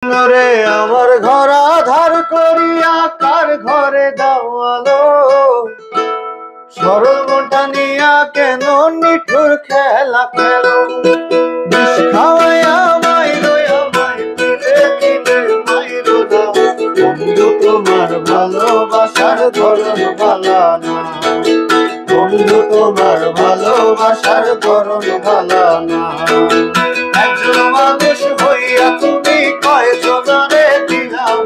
রে আমার ঘর আধার করিয়া কার ঘরে দাওয়ালো, সরল মনটা নিয়া কেন নিঠুর খেলা খেলো, বিষ খাওয়াইয়া মাইরো আমায় দিলে দিলে মাইরো দাও, বন্ধু তোমার ভালোবাসার ধরন ভালা না, বন্ধু তোমার ভালোবাসার ধরন ভালা না। একজন মানুষ হইয়া তুমি কয়জনারে দিলাম,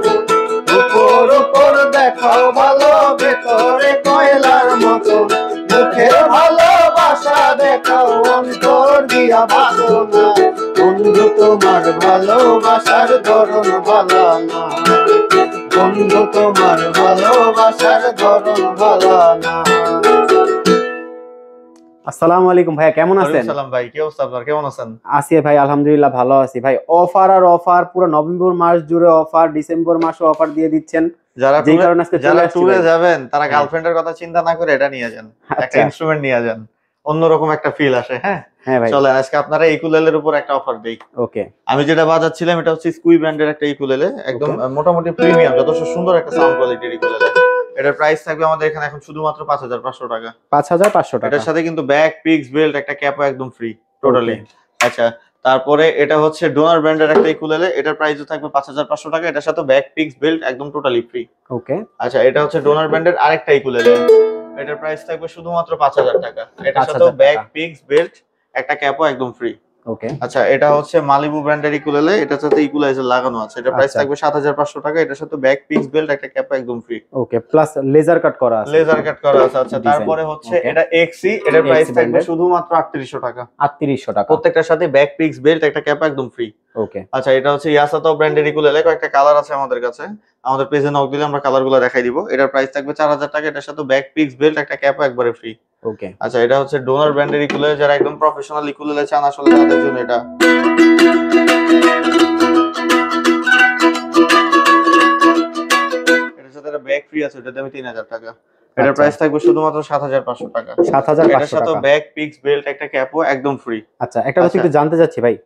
উপর উপর দেখাও ভালো, ভেতরে কয়লার মতো, মুখের ভালোবাসা দেখাও অন্তর দিয়া ভালো না, বন্ধু তোমার ভালোবাসার ধরন ভালা না, বন্ধু তোমার ভালোবাসার ধরন ভালা না। আসসালামু আলাইকুম ভাইয়া, কেমন আছেন? আসসালাম ভাই, কি অবস্থা আপনার, কেমন আছেন? আছি ভাই, আলহামদুলিল্লাহ ভালো আছি ভাই। অফার আর অফার, পুরো নভেম্বর মাস জুড়ে অফার, ডিসেম্বর মাসে অফার দিয়ে দিচ্ছেন। যারা ট্যুরে যাবেন তারা গার্লফ্রেন্ডের কথা চিন্তা না করে এটা নিয়ে যান, একটা ইনস্ট্রুমেন্ট নিয়ে যান, অন্যরকম একটা ফিল আসে। হ্যাঁ হ্যাঁ ভাই, চলে আজকে আপনারা ইকুলেলের উপর একটা অফার দেই। ওকে, আমি যেটা বাজাচ্ছিলাম এটা হচ্ছে স্কুই ব্র্যান্ডের একটা ইকুলেলে, একদম মোটামুটি প্রিমিয়াম, যথেষ্ট সুন্দর একটা সাউন্ড কোয়ালিটির ইকুলেলে। এটার প্রাইস থাকবে আমাদের এখানে এখন শুধুমাত্র 5500 টাকা। 5500 টাকা। এটার সাথে কিন্তু ব্যাক, পিক্স, বেল্ট, একটা ক্যাপও একদম ফ্রি টোটালি। আচ্ছা, তারপরে এটা হচ্ছে ডোনার ব্র্যান্ডের একটা ইকুলেলে, এটার প্রাইসও থাকবে 5500 টাকা। এটার সাথে ব্যাক, পিক্স, বেল্ট একদম টোটালি ফ্রি। ওকে, আচ্ছা এটা হচ্ছে ডোনার ব্র্যান্ডের আরেকটা ইকুলেলে, এটার প্রাইস থাকবে শুধুমাত্র 5000 টাকা। এটার সাথে ব্যাক, পিক্স, বেল্ট, একটা ক্যাপও একদম ফ্রি। ওকে, আচ্ছা এটা হচ্ছে মালিবু ব্র্যান্ডের ইকুলেলে, এটার সাথে ইকুলাইজার লাগানো আছে, এটা প্রাইস থাকবে 7500 টাকা। এটার সাথে ব্যাক, পিক্স, বেল্ট, একটা ক্যাপ একদম ফ্রি। ওকে, প্লাস লেজার কাট করা আছে, লেজার কাট করা আছে। আচ্ছা তারপরে হচ্ছে এটা এক্সি, এটার প্রাইস থাকবে শুধুমাত্র 3800 টাকা। 3800 টাকা, প্রত্যেকটার সাথে ব্যাক, পিক্স, বেল্ট, একটা ক্যাপ একদম ফ্রি। ওকে, আচ্ছা এটা হচ্ছে ইয়াসাতো ব্র্যান্ডের ইকুলেলে, কয়েকটা কালার আছে আমাদের কাছে, আমাদের পেজে নক দিলে আমরা কালারগুলো দেখাই দিব। এটার প্রাইস থাকবে 4000 টাকা। এটার সাথে ব্যাক, পিক্স, বেল্ট, একটা ক্যাপ একবারে ফ্রি। ওকে, আচ্ছা এটা হচ্ছে ডোনার ব্র্যান্ডের ইকুলেলে, যারা একদম প্রফেশনাল ইকুলেলে চান আসলে তাদের জন্য এটা। এটার সাথে একটা ব্যাক ফ্রি আছে, ওটাতে আমি 3000 টাকা। এটার প্রাইস থাকবে শুধুমাত্র 7500 টাকা। 7500 টাকা। এটার সাথে ব্যাক, পিক্স, বেল্ট, একটা ক্যাপও একদম ফ্রি। আচ্ছা একটা কথা একটু জানতে চাচ্ছি ভাই,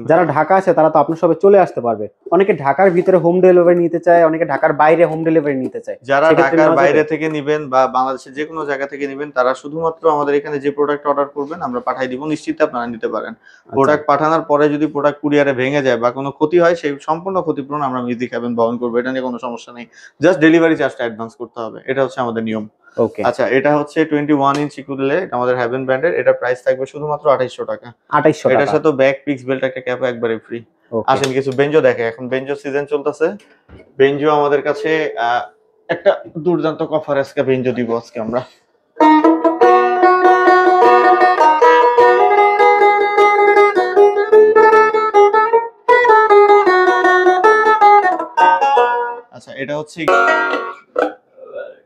যারা ঢাকা আছে তারা তো আপনার সবে চলে আসতে পারবে, অনেকে ঢাকার ভিতরে হোম ডেলিভারি নিতে চায়, অনেকে ঢাকার বাইরে হোম ডেলিভারি নিতে চায়। যারা ঢাকার বাইরে থেকে নেবেন বা বাংলাদেশের যে কোনো জায়গা থেকে নেবেন, তারা শুধুমাত্র আমাদের এখানে যে প্রোডাক্ট অর্ডার করবেন আমরা পাঠাই দিব, নিশ্চিন্তে আপনারা নিতে পারেন। প্রোডাক্ট পাঠানোর পরে যদি প্রোডাক্ট কুরিয়ারে ভেঙে যায় বা কোনো ক্ষতি হয়, সেই সম্পূর্ণ ক্ষতিপূরণ আমরা মিউজিক হ্যাভেন বহন করবো, এটা নিয়ে কোনো সমস্যা নেই। জাস্ট ডেলিভারি চার্জটা অ্যাডভান্স করতে হবে, এটা হচ্ছে আমাদের নিয়ম। ওকে, আচ্ছা এটা হচ্ছে 21 ইঞ্চ ইকুলেলে, আমাদের হ্যাভেন ব্র্যান্ডের, এটার প্রাইস থাকবে শুধুমাত্র 2800 টাকা। 2800 টাকা। এটার সাথে ব্যাক, পিক্স, বেল্ট, একটা ক্যাপ একবারে ফ্রি। আসেন কিছু বেঞ্জো দেখে, এখন বেঞ্জো সিজন চলতেছে। বেঞ্জো আমাদের কাছে একটা দুর্দান্ত অফার আজকে বেঞ্জো দিব আজকে আমরা। আচ্ছা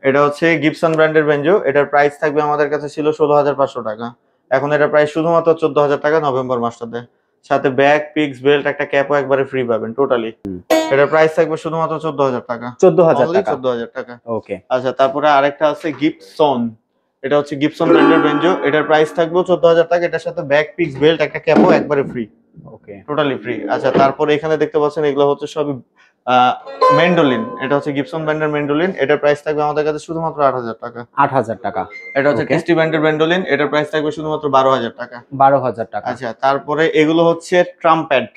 এটা হচ্ছে গিবসন ব্র্যান্ডের বেঞ্জো, এটার প্রাইস থাকবে আমাদের কাছে ছিল 16500 টাকা। এখন এটার প্রাইস শুধুমাত্র 14000 টাকা নভেম্বর মাসটাতে। সাথে ব্যাক, পিক্স, বেল্ট, একটা ক্যাপও একবারে ফ্রি পাবেন টোটালি। এটার প্রাইস থাকবে শুধুমাত্র 14000 টাকা। 14000 টাকা। ওকে, আচ্ছা তারপরে আরেকটা আছে গিবসন, এটা হচ্ছে গিবসন ব্র্যান্ডের বেঞ্জো, এটার প্রাইস থাকবে 14000 টাকা। এটার সাথে ব্যাক, পিক্স, বেল্ট, একটা ক্যাপও একবারে ফ্রি। ওকে, টোটালি ফ্রি। আচ্ছা তারপরে এখানে দেখতে পাচ্ছেন এগুলো হচ্ছে সবই মেন্ডোলিন, এটা হচ্ছে গিবসন ব্র্যান্ডের মেন্ডোলিন, এটার প্রাইস থাকবে আমাদের কাছে শুধুমাত্র 8000 টাকা। 8000 টাকা। এটা হচ্ছে টেস্টি ব্র্যান্ডের মেন্ডোলিন, এটার প্রাইস থাকবে শুধুমাত্র 12000 টাকা। 12000 টাকা। আচ্ছা তারপরে এগুলো হচ্ছে ট্রাম্পেট,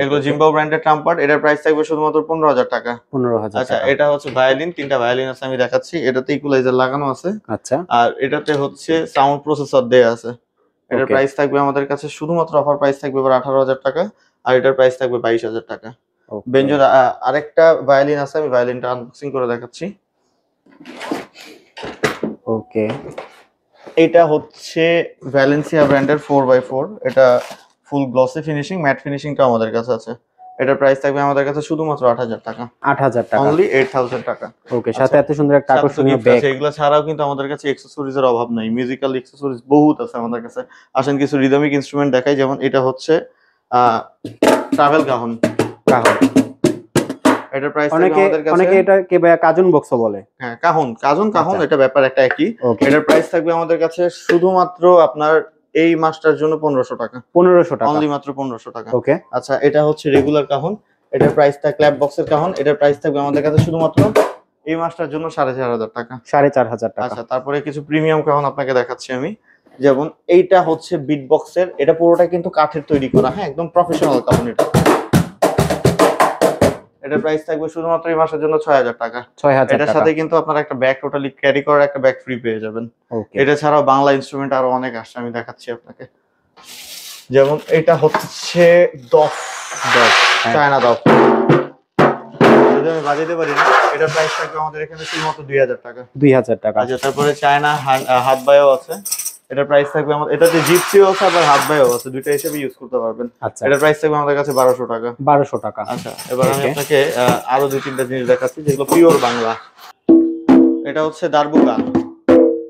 এগুলো জিম্বাও ব্র্যান্ডের ট্রাম্পেট, এটার প্রাইস থাকবে শুধুমাত্র 15000 টাকা। 15000। আচ্ছা এটা হচ্ছে ভায়োলিন, তিনটা ভায়োলিন আছে আমি দেখাচ্ছি, এটাতে ইকুয়ালাইজার লাগানো আছে। আচ্ছা, আর এটাতে হচ্ছে সাউন্ড প্রসেসর দেয়া আছে। এটার প্রাইস থাকবে আমাদের কাছে শুধুমাত্র অফার প্রাইস থাকবে 18000 টাকা, আর এটার প্রাইস থাকবে 22000 টাকা। বেঞ্জোর আরেকটা ভায়োলিন আছে, আমি ভায়োলিনটা আনবক্সিং করে দেখাচ্ছি। ওকে, এটা হচ্ছে ভ্যালেন্সিয়া ব্র্যান্ডের 4x4, এটা ফুল গ্লসি ফিনিশিং, ম্যাট ফিনিশিংটা আমাদের কাছে আছে। এটার প্রাইস থাকবে আমাদের কাছে শুধুমাত্র 8000 টাকা। 8000 টাকা, অনলি 8000 টাকা। ওকে, সাথে এত সুন্দর একটা আকর্ষণীয় ব্যাগ আছে। এগুলো ছাড়াও কিন্তু আমাদের কাছে অ্যাকসেসরিজ এর অভাব নাই, মিউজিক্যাল অ্যাকসেসরিজ বহুত আছে আমাদের কাছে। আসেন কিছু রিদমিক ইনস্ট্রুমেন্ট দেখাই, যেমন এটা হচ্ছে ট্রাভেল কাহন। এটার প্রাইস থাকে আমাদের কাছে, অনেকে এটাকে কাজন বক্সও বলে। হ্যাঁ কাহন, এটা ব্যাপার একটা একই। এটার প্রাইস থাকবে আমাদের কাছে শুধুমাত্র আপনার এই মাসটার জন্য 1500 টাকা। 1500 টাকা, অনলি মাত্র 1500 টাকা। ওকে, আচ্ছা এটা হচ্ছে রেগুলার কাহন, এটার প্রাইসটা ক্ল্যাপ বক্সের কাহন, এটার প্রাইস থাকবে আমাদের কাছে শুধুমাত্র এই মাসটার জন্য 4,500 টাকা। 4,500 টাকা। আচ্ছা, তারপরে কিছু প্রিমিয়াম কাহন আপনাকে দেখাচ্ছি আমি। যেমন এইটা হচ্ছে বিট বক্সের, এটা পুরোটা কিন্তু কাঠের তৈরি করা, হ্যাঁ একদম প্রফেশনাল কাহন এটা। এটার প্রাইস থাকবে শুধুমাত্র এই মাসের জন্য 6,000 টাকা। 6,000 এটার টাকা। সাথে কিন্তু আপনারা একটা ব্যাগ টোটালি ক্যারি করার একটা ব্যাগ ফ্রি পেয়ে যাবেন। ওকে। এটা ছাড়াও বাংলা ইনস্ট্রুমেন্ট আরো অনেক আসছে, আমি দেখাচ্ছি আপনাকে। যেমন এটা হচ্ছে দফ, চায়না দফ, যদি আমি বাজাতে পারি না, এটার প্রাইস থাকবে আমাদের এখানে শুধুমাত্র 2,000 টাকা। 2,000 টাকা। আচ্ছা, তারপরে চায়না হাত বায়ও আছে, এটার প্রাইস থাকবে আমাদের, এটাতে জিপসিও আছে আবার হাত বায়ও আছে, দুইটা হিসেবে ইউজ করতে পারবেন। আচ্ছা, এটার প্রাইস থাকবে আমাদের কাছে 1200 টাকা। 1200 টাকা। আচ্ছা, এবার আমি Okay. আপনাকে আরো 2-3টা জিনিস দেখাচ্ছি যেগুলো পিওর বাংলা। এটা হচ্ছে দারবুকা,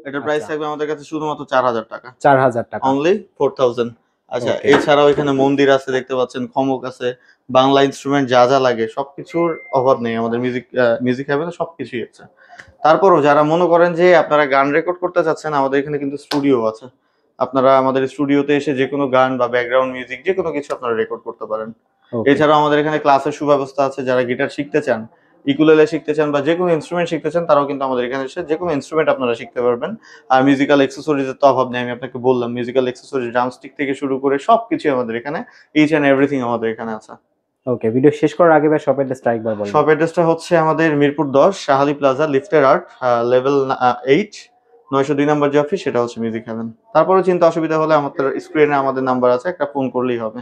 এটার প্রাইস আচ্ছা। থাকবে আমাদের কাছে শুধুমাত্র 4,000 টাকা। 4,000 টাকা। অনলি 4,000। আচ্ছা, Okay. এছাড়াও এখানে মন্দির আছে, দেখতে পাচ্ছেন খমক আছে, বাংলা ইনস্ট্রুমেন্ট যা যা লাগে সবকিছুর অভাব নেই আমাদের মিউজিক হ্যাভেনে, সবকিছুই আছে। তারপরও যারা মনে করেন যে আপনারা গান রেকর্ড করতে চাচ্ছেন, আমাদের এখানে কিন্তু স্টুডিও আছে, আপনারা আমাদের স্টুডিওতে এসে যে কোনো গান বা ব্যাকগ্রাউন্ড মিউজিক যে কোনো কিছু আপনারা রেকর্ড করতে পারেন। Okay. এছাড়াও আমাদের এখানে ক্লাসের সুব্যবস্থা আছে, যারা গিটার শিখতে চান, ইকুলেলে শিখতে চান বা যে কোনো ইনস্ট্রুমেন্ট শিখতে চান, তারাও কিন্তু আমাদের এখানে এসে যে কোনো ইনস্ট্রুমেন্ট আপনারা শিখতে পারবেন। আর মিউজিক্যাল অ্যাক্সেসরিজের তো অভাব নেই, আমি আপনাকে বললাম মিউজিক্যাল অ্যাক্সেসরিজ ড্রামস্টিক থেকে শুরু করে সবকিছু আমাদের এখানে, ইচ এন্ড এভরিথিং আমাদের এখানে আছে। ওকে, ভিডিও শেষ করার আগে ভাই শপ অ্যাড্রেসটা একবার বলুন। শপ অ্যাড্রেসটা হচ্ছে আমাদের মিরপুর 10 শাহালি প্লাজা, লিফটের 8, লেভেল 8, 902 নম্বর যে অফিস, সেটা হচ্ছে মিউজিক হ্যাভেন। তারপরে চিন্তা অসুবিধা হলে আমাদের স্ক্রিনে আমাদের নাম্বার আছে, একটা ফোন করলেই হবে।